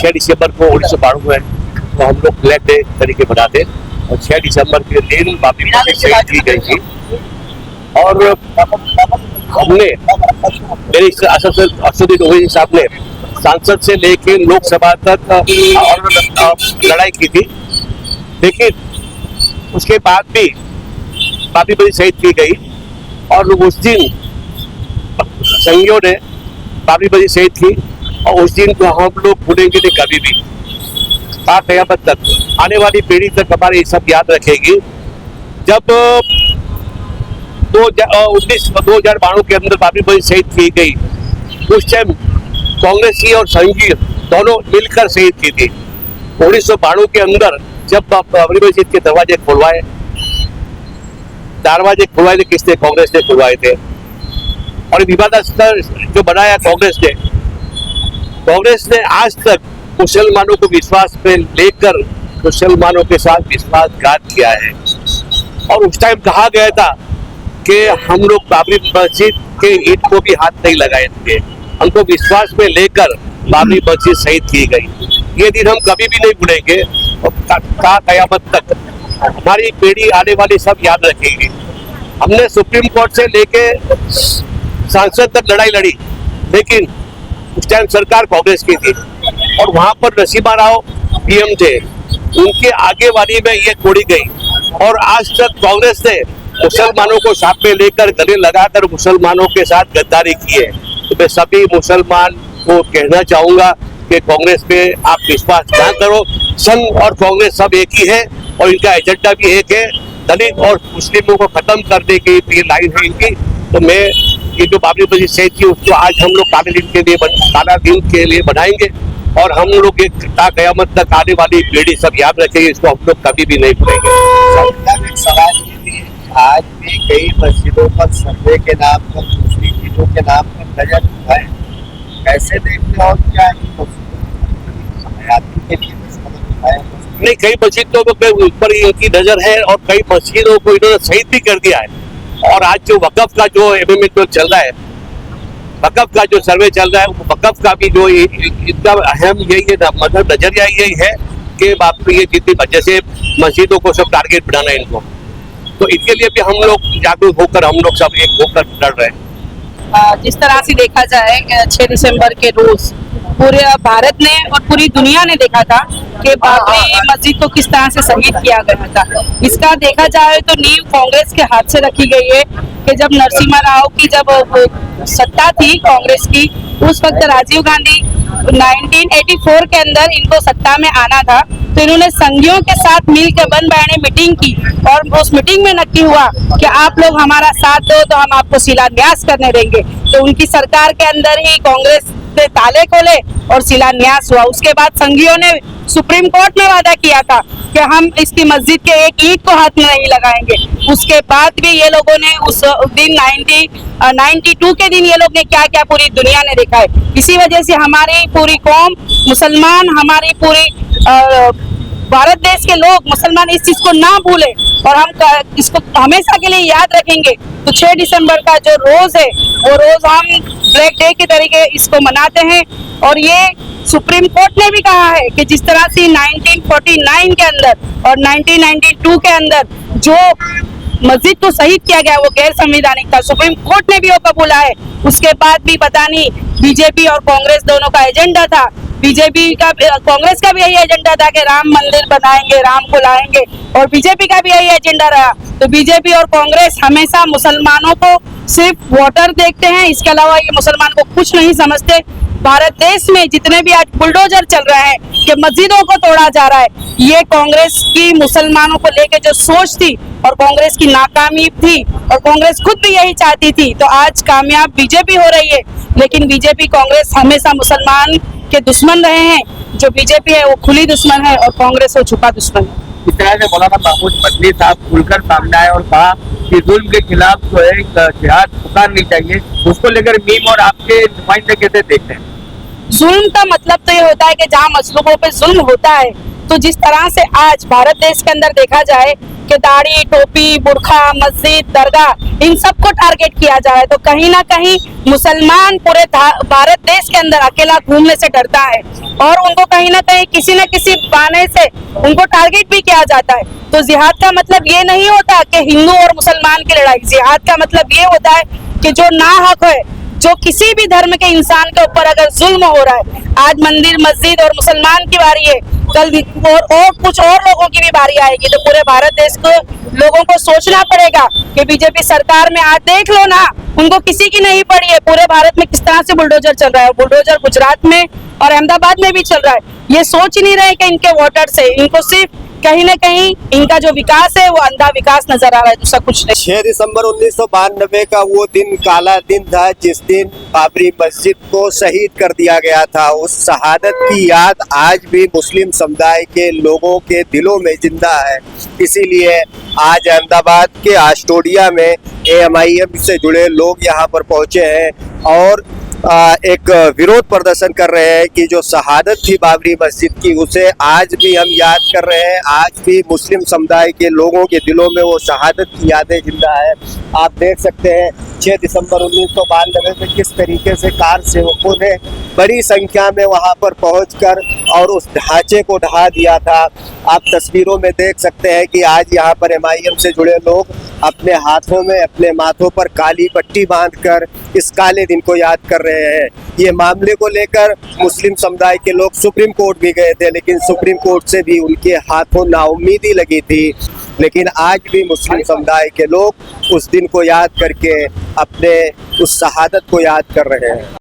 6 दिसंबर को 1992 में तो हम लोग फ्लैग डे तरीके मनाते और 6 दिसंबर के दिन बाबरी मस्जिद शहीद की गई थी। और हमने मेरे असदुद्दीन ओवैसी साहब ने सांसद से लेके लोकसभा तक लड़ाई की थी, लेकिन उसके बाद भी बाबरी मस्जिद शहीद की गई और उस दिन संघियों ने बाबरी मस्जिद शहीद की और उस दिन को हम लोग भूलेंगे नहीं कभी भी। क़यामत तक आने वाली पीढ़ी तक हमारे ये सब याद रखेगी। जब 2092 के अंदर बाबरी मस्जिद शहीद की गई, उस टाइम कांग्रेसी और संघीय दोनों मिलकर शहीद की थी। 1992 के अंदर जब बाबरी मस्जिद के दरवाजे खुलवाए थे, किसने? कांग्रेस ने खुलवाए थे। और विवादास्पद जो बनाया कांग्रेस ने आज तक मुसलमानों को विश्वास में लेकर मुसलमानों के साथ विश्वासघात किया है। और उस टाइम कहा गया था कि हम लोग बाबरी मस्जिद के ईंट को भी हाथ नहीं लगाएंगे, हमको विश्वास में लेकर बाबरी मस्जिद शहीद की गई। ये दिन हम कभी भी नहीं भूलेंगे और क़यामत तक हमारी पीढ़ी आने वाली सब याद रखेगी। हमने सुप्रीम कोर्ट से लेके सांसद तक लड़ाई लड़ी, लेकिन उस टाइम सरकार कांग्रेस की थी और वहां पर नसीमा राव पीएम थे, उनके आगे वाली में ये तोड़ी गई। और आज तक कांग्रेस ने मुसलमानों को साथ में लेकर गले लगाकर मुसलमानों के साथ गद्दारी की है। तो मैं सभी मुसलमान को कहना चाहूंगा कि कांग्रेस पे आप विश्वास ना करो। संघ और कांग्रेस सब एक ही है और इनका एजेंडा भी एक है, दलित और मुस्लिमों को खत्म करने की ये लाइन है इनकी। तो मैं ये जो बाबरी मस्जिद शहीद थी उसको आज हम लोग काला दिन के लिए बनाएंगे और हम लोग एक क़यामत तक आने वाली पीढ़ी सब याद रखेगी। इसको हम लोग कभी भी नहीं भूलेंगे। सवाल ये भी आज भी कई मस्जिदों पर सर्वे के नाम पर, दूसरी चीजों के नाम पर नजर है, कैसे देखते हो? क्या के लिए नहीं, कई मस्जिदों के ऊपर इनकी नजर है और कई मस्जिदों को इन्होंने शहीद भी कर दिया है। और आज जो वक़्फ़ का जो एमएमए चल रहा है, वक़्फ़ का जो सर्वे चल रहा है, वक़्फ़ का भी जो इतना अहम यही है, मतलब नजरिया यही है कि बाप ये जितनी जैसे मस्जिदों को सब टारगेट बनाना है इनको, तो इसके लिए भी हम लोग जागरूक होकर हम लोग सब एक होकर लड़ रहे हैं। जिस तरह से देखा जाए 6 दिसंबर के रोज पूरे भारत ने और पूरी दुनिया ने देखा था कि बाबरी मस्जिद को किस तरह से शहीद किया गया था। इसका देखा जाए तो नींव कांग्रेस के हाथ से रखी गई है कि जब नरसिम्हा राव की जब सत्ता थी कांग्रेस की, उस वक्त राजीव गांधी 1984 के अंदर इनको सत्ता में आना था, तो इन्होंने संघियों के साथ मिलकर बन बैठे मीटिंग की और उस मीटिंग में नक्की हुआ कि आप लोग हमारा साथ दो तो हम आपको शिलान्यास करने देंगे। तो उनकी सरकार के अंदर ही कांग्रेस ने ताले खोले और शिलान्यास हुआ। उसके बाद संघियों ने सुप्रीम कोर्ट में वादा किया था कि हम इसकी मस्जिद के एक ईंट को हाथ में नहीं लगाएंगे। उसके बाद भी ये लोगों ने उस दिन 92 के दिन ये लोग ने क्या क्या पूरी दुनिया ने देखा है। इसी वजह से हमारी पूरी कौम मुसलमान, हमारी पूरी भारत देश के लोग मुसलमान इस चीज को ना भूले और हम इसको हमेशा के लिए याद रखेंगे। तो 6 दिसंबर का जो रोज है वो रोज हम ब्लैक डे के तरीके इसको मनाते हैं। और ये सुप्रीम कोर्ट ने भी कहा है कि जिस तरह से 1949 के अंदर और 1992 के अंदर जो मस्जिद को शहीद किया गया वो गैर संवैधानिक था, सुप्रीम कोर्ट ने भी वो कबूला है। उसके बाद भी पता नहीं बीजेपी और कांग्रेस दोनों का एजेंडा था, कांग्रेस का भी यही एजेंडा था कि राम मंदिर बनाएंगे, राम को लाएंगे, और बीजेपी का भी यही एजेंडा रहा। तो बीजेपी और कांग्रेस हमेशा मुसलमानों को सिर्फ वोटर देखते हैं, इसके अलावा ये मुसलमान को कुछ नहीं समझते। भारत देश में जितने भी आज बुलडोजर चल रहे हैं कि मस्जिदों को तोड़ा जा रहा है, ये कांग्रेस की मुसलमानों को लेके जो सोच थी और कांग्रेस की नाकामी थी और कांग्रेस खुद भी यही चाहती थी। तो आज कामयाब बीजेपी हो रही है, लेकिन बीजेपी कांग्रेस हमेशा मुसलमान के दुश्मन रहे हैं। जो बीजेपी है वो खुली दुश्मन है और कांग्रेस वो छुपा दुश्मन है। इस तरह से मौलाना महमूद मदनी साहब खुलकर सामने आए और कहा कि जुल्म के खिलाफ जो है जिहाद पुकारनी चाहिए, उसको लेकर मीम और आपके नुमाइंदे कैसे देखते हैं? जुल्म का मतलब तो ये होता है कि जहाँ मजलूमों पे जुल्म होता है, तो जिस तरह से आज भारत देश के अंदर देखा जाए कि दाढ़ी, टोपी, बुर्खा, मस्जिद, दरगाह, इन सबको टारगेट किया जा रहा है। तो कहीं ना कहीं मुसलमान पूरे भारत देश के अंदर अकेला घूमने से डरता है और उनको कहीं ना कहीं किसी न किसी बहाने से उनको टारगेट भी किया जाता है। तो जिहाद का मतलब ये नहीं होता कि हिंदू और मुसलमान की लड़ाई, जिहाद का मतलब ये होता है कि जो नाहक है, जो किसी भी धर्म के इंसान के ऊपर अगर जुल्म हो रहा है, आज मंदिर, मस्जिद और मुसलमान की बारी है, कल भी और कुछ और लोगों की भी बारी आएगी। तो पूरे भारत देश को लोगों को सोचना पड़ेगा कि बीजेपी सरकार में आज देख लो ना, उनको किसी की नहीं पड़ी है। पूरे भारत में किस तरह से बुलडोजर चल रहा है, बुलडोजर गुजरात में और अहमदाबाद में भी चल रहा है। ये सोच ही नहीं रहे कि इनके वोटर से इनको सिर्फ कहीं ना कहीं इनका जो विकास है वो अंधा विकास नजर आ रहा है, दूसरा कुछ नहीं। 6 दिसंबर 1992 का वो दिन काला दिन था जिस दिन बाबरी मस्जिद को शहीद कर दिया गया था। उस शहादत की याद आज भी मुस्लिम समुदाय के लोगों के दिलों में जिंदा है। इसीलिए आज अहमदाबाद के आस्टोडिया में AMIM से जुड़े लोग यहाँ पर पहुंचे हैं और एक विरोध प्रदर्शन कर रहे हैं कि जो शहादत थी बाबरी मस्जिद की, उसे आज भी हम याद कर रहे हैं। आज भी मुस्लिम समुदाय के लोगों के दिलों में वो शहादत की यादें जिंदा है। आप देख सकते हैं 6 दिसंबर 1992 में किस तरीके से कार सेवकों ने बड़ी संख्या में वहां पर पहुंचकर और उस ढांचे को ढहा दिया था। आप तस्वीरों में देख सकते हैं कि आज यहाँ पर MIM से जुड़े लोग अपने हाथों में, अपने माथों पर काली पट्टी बांधकर इस काले दिन को याद कर रहे हैं। ये मामले को लेकर मुस्लिम समुदाय के लोग सुप्रीम कोर्ट भी गए थे, लेकिन सुप्रीम कोर्ट से भी उनके हाथों नाउम्मीदी लगी थी। लेकिन आज भी मुस्लिम समुदाय के लोग उस दिन को याद करके अपने उस शहादत को याद कर रहे हैं।